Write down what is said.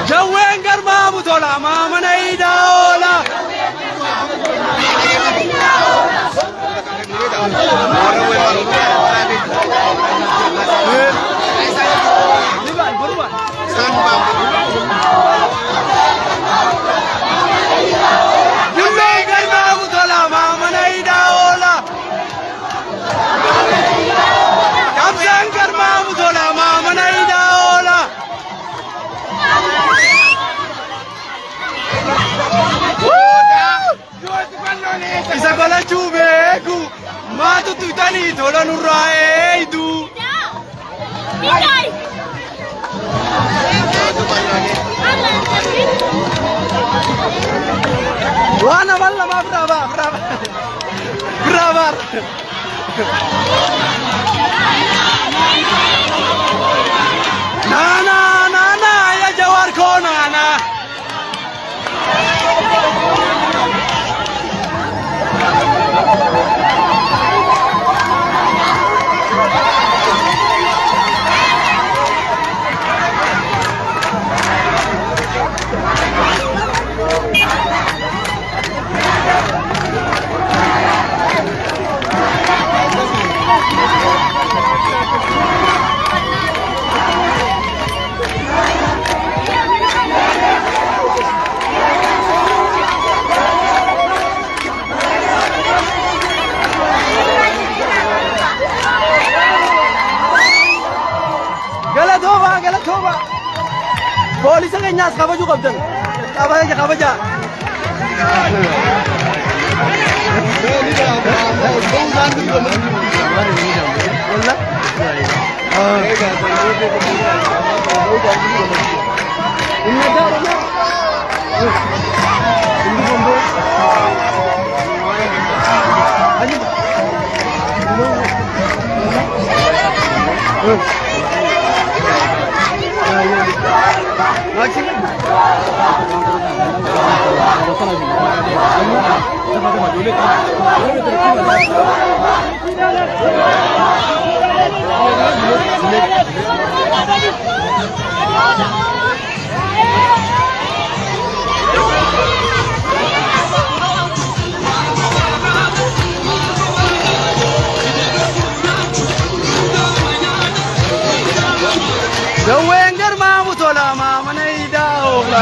جوين قرما بطولة ما من ايداولا Isa gola chubeku ma tu tutani thola nurae du Nikai Wana walla ma brava na ya jawar ko na Galatoba Polisi kenyas kabaju kabdan kabaja Jawin garma mutola ma manai daola